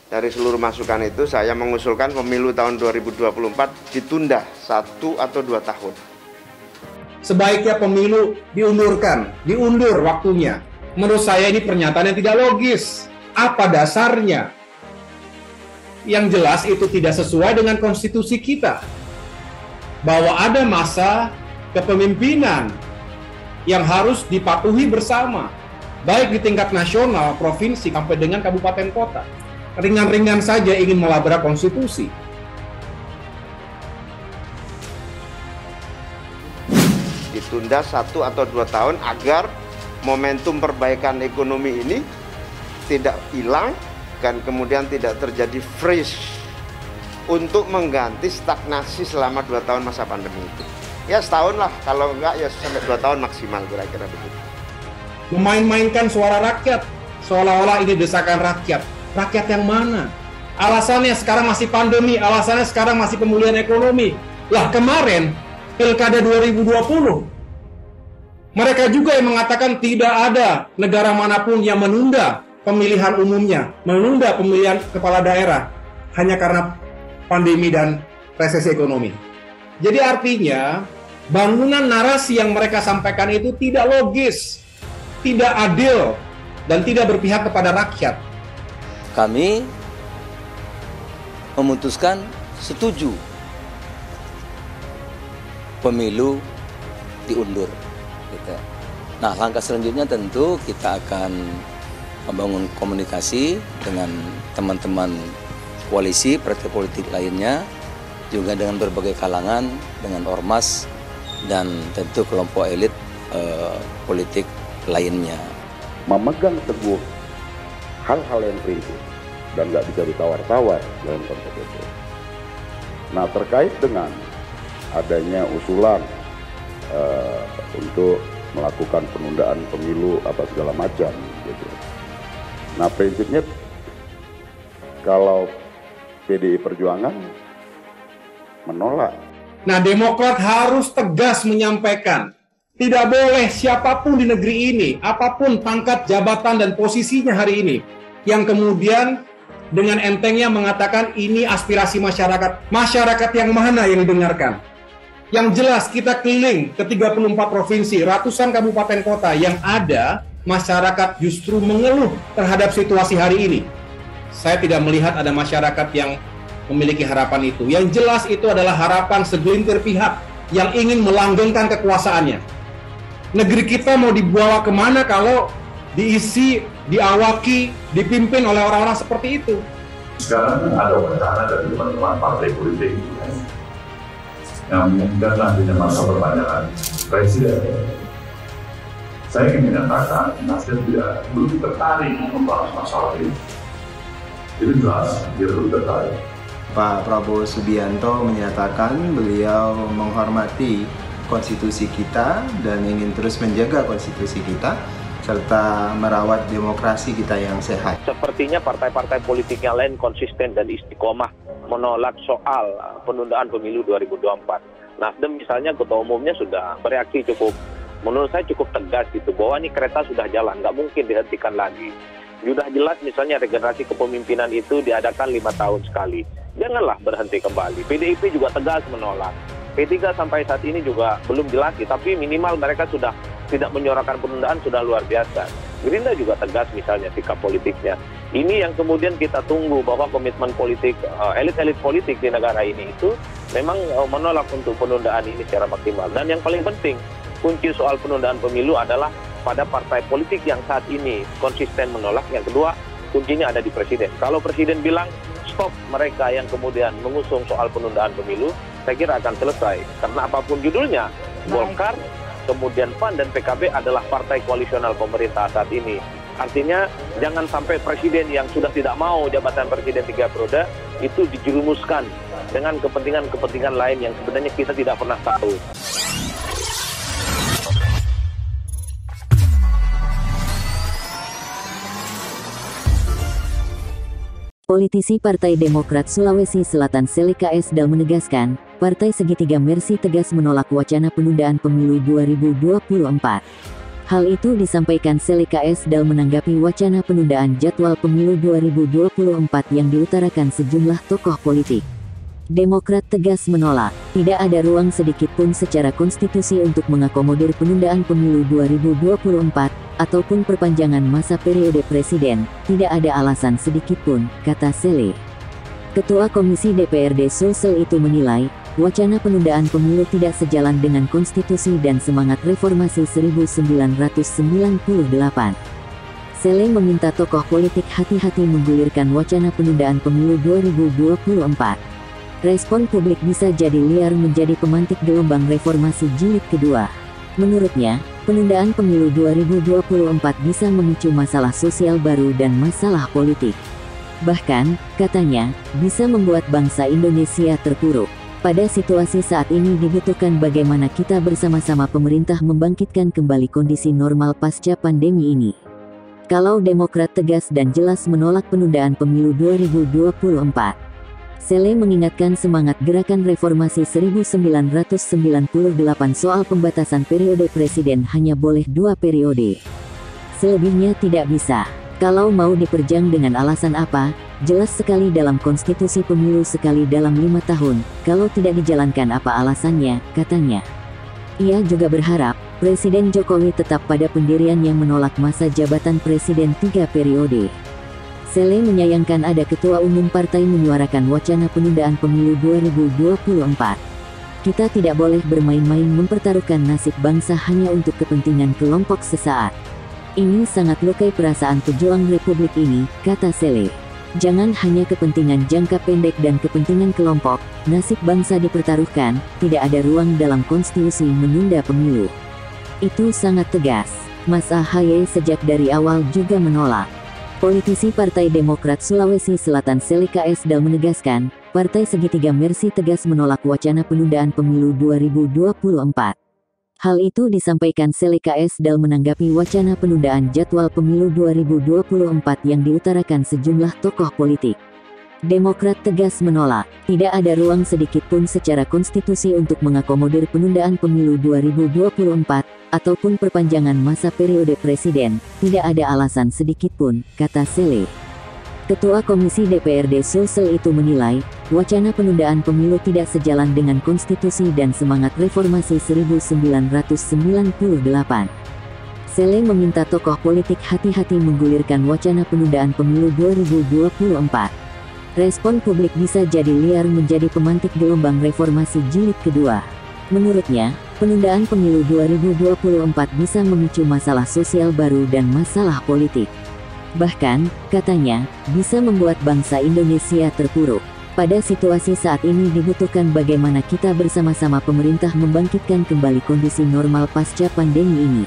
Dari seluruh masukan itu saya mengusulkan pemilu tahun 2024 ditunda 1 atau 2 tahun. Sebaiknya pemilu diundur waktunya. Menurut saya ini pernyataan yang tidak logis. Apa dasarnya? Yang jelas itu tidak sesuai dengan konstitusi kita. Bahwa ada masa kepemimpinan yang harus dipatuhi bersama. Baik di tingkat nasional, provinsi, sampai dengan kabupaten kota. Ringan-ringan saja ingin melabrak konstitusi. Ditunda 1 atau 2 tahun agar momentum perbaikan ekonomi ini tidak hilang dan kemudian tidak terjadi freeze untuk mengganti stagnasi selama 2 tahun masa pandemi itu. Ya setahun lah, kalau enggak ya sampai 2 tahun maksimal, kira-kira begitu. Memain-mainkan suara rakyat, seolah-olah ini desakan rakyat. Rakyat yang mana? Alasannya sekarang masih pandemi, alasannya sekarang masih pemulihan ekonomi. Lah kemarin, Pilkada 2020, mereka juga yang mengatakan tidak ada negara manapun yang menunda pemilihan umumnya, menunda pemilihan kepala daerah, hanya karena pandemi dan resesi ekonomi. Jadi artinya, bangunan narasi yang mereka sampaikan itu tidak logis, tidak adil, dan tidak berpihak kepada rakyat. Kami memutuskan setuju pemilu diundur. Gitu. Nah, langkah selanjutnya tentu kita akan membangun komunikasi dengan teman-teman koalisi, partai politik lainnya, juga dengan berbagai kalangan, dengan ormas, dan tentu kelompok elit politik lainnya. Memegang teguh hal-hal yang prinsip dan nggak bisa ditawar-tawar dalam konteks itu. Nah, terkait dengan adanya usulan untuk melakukan penundaan pemilu apa segala macam, gitu. Nah, prinsipnya kalau PDI Perjuangan menolak. Nah, Demokrat harus tegas menyampaikan, tidak boleh siapapun di negeri ini, apapun pangkat jabatan dan posisinya hari ini, yang kemudian dengan entengnya mengatakan ini aspirasi masyarakat. Masyarakat yang mana yang didengarkan? Yang jelas kita keliling ke 34 provinsi, ratusan kabupaten kota, yang ada masyarakat justru mengeluh terhadap situasi hari ini. Saya tidak melihat ada masyarakat yang memiliki harapan itu. Yang jelas itu adalah harapan segelintir pihak yang ingin melanggengkan kekuasaannya. Negeri kita mau dibawa kemana kalau diisi, diawaki, dipimpin oleh orang-orang seperti itu? Sekarang ada wacana dari teman-teman partai politik yang menginginkan nantinya masa perpanjangan presiden. Saya ingin menyatakan Nasdem belum tertarik membahas masalah ini. Itu jelas, dia belum tertarik. Pak Prabowo Subianto menyatakan beliau menghormati konstitusi kita dan ingin terus menjaga konstitusi kita serta merawat demokrasi kita yang sehat. Sepertinya partai-partai politik yang lain konsisten dan istiqomah menolak soal penundaan pemilu 2024. Nasdem misalnya ketua umumnya sudah bereaksi menurut saya cukup tegas gitu, bahwa ini kereta sudah jalan, nggak mungkin dihentikan lagi. Sudah jelas misalnya regenerasi kepemimpinan itu diadakan 5 tahun sekali. Janganlah berhenti kembali. PDIP juga tegas menolak. P3 sampai saat ini juga belum jelas, tapi minimal mereka sudah tidak menyorakan penundaan, sudah luar biasa. Gerindra juga tegas misalnya sikap politiknya. Ini yang kemudian kita tunggu, bahwa komitmen politik, elit-elit politik di negara ini itu memang menolak untuk penundaan ini secara maksimal. Dan yang paling penting, kunci soal penundaan pemilu adalah pada partai politik yang saat ini konsisten menolak. Yang kedua, kuncinya ada di presiden. Kalau presiden bilang stop mereka yang kemudian mengusung soal penundaan pemilu, saya kira akan selesai. Karena apapun judulnya, Golkar, kemudian PAN dan PKB adalah partai koalisional pemerintah saat ini. Artinya jangan sampai presiden yang sudah tidak mau jabatan presiden 3 periode itu dijerumuskan dengan kepentingan-kepentingan lain yang sebenarnya kita tidak pernah tahu. Politisi Partai Demokrat Sulawesi Selatan Selika Esdal menegaskan, Partai Segitiga Mercy tegas menolak wacana penundaan pemilu 2024. Hal itu disampaikan Sele KSDAL menanggapi wacana penundaan jadwal pemilu 2024 yang diutarakan sejumlah tokoh politik. Demokrat tegas menolak, tidak ada ruang sedikit pun secara konstitusi untuk mengakomodir penundaan pemilu 2024, ataupun perpanjangan masa periode presiden, tidak ada alasan sedikit pun, kata Sele. Ketua Komisi DPRD Sulsel itu menilai, wacana penundaan pemilu tidak sejalan dengan konstitusi dan semangat reformasi 1998. Sele meminta tokoh politik hati-hati menggulirkan wacana penundaan pemilu 2024. Respon publik bisa jadi liar menjadi pemantik gelombang reformasi jilid kedua. Menurutnya, penundaan pemilu 2024 bisa memicu masalah sosial baru dan masalah politik. Bahkan, katanya, bisa membuat bangsa Indonesia terpuruk. Pada situasi saat ini dibutuhkan bagaimana kita bersama-sama pemerintah membangkitkan kembali kondisi normal pasca pandemi ini. Kalau Demokrat tegas dan jelas menolak penundaan pemilu 2024. Sele mengingatkan semangat gerakan reformasi 1998 soal pembatasan periode presiden hanya boleh 2 periode. Selebihnya tidak bisa. Kalau mau diperjang dengan alasan apa, jelas sekali dalam konstitusi pemilu sekali dalam 5 tahun, kalau tidak dijalankan apa alasannya, katanya. Ia juga berharap, Presiden Jokowi tetap pada pendirian yang menolak masa jabatan presiden 3 periode. Sele menyayangkan ada ketua umum partai menyuarakan wacana penundaan pemilu 2024. Kita tidak boleh bermain-main mempertaruhkan nasib bangsa hanya untuk kepentingan kelompok sesaat. Ini sangat lukai perasaan pejuang republik ini, kata Sele. Jangan hanya kepentingan jangka pendek dan kepentingan kelompok, nasib bangsa dipertaruhkan, tidak ada ruang dalam konstitusi menunda pemilu. Itu sangat tegas. Mas AHY sejak dari awal juga menolak. Politisi Partai Demokrat Sulawesi Selatan Sele KSDAL menegaskan, Partai Segitiga Mercy tegas menolak wacana penundaan pemilu 2024. Hal itu disampaikan Sele KSDAL menanggapi wacana penundaan jadwal pemilu 2024 yang diutarakan sejumlah tokoh politik. Demokrat tegas menolak, tidak ada ruang sedikit pun secara konstitusi untuk mengakomodir penundaan pemilu 2024, ataupun perpanjangan masa periode presiden, tidak ada alasan sedikit pun, kata Sele. Ketua Komisi DPRD Sulsel itu menilai, wacana penundaan pemilu tidak sejalan dengan konstitusi dan semangat reformasi 1998. Sele meminta tokoh politik hati-hati menggulirkan wacana penundaan pemilu 2024. Respon publik bisa jadi liar menjadi pemantik gelombang reformasi jilid kedua. Menurutnya, penundaan pemilu 2024 bisa memicu masalah sosial baru dan masalah politik. Bahkan, katanya, bisa membuat bangsa Indonesia terpuruk. Pada situasi saat ini dibutuhkan bagaimana kita bersama-sama pemerintah membangkitkan kembali kondisi normal pasca pandemi ini.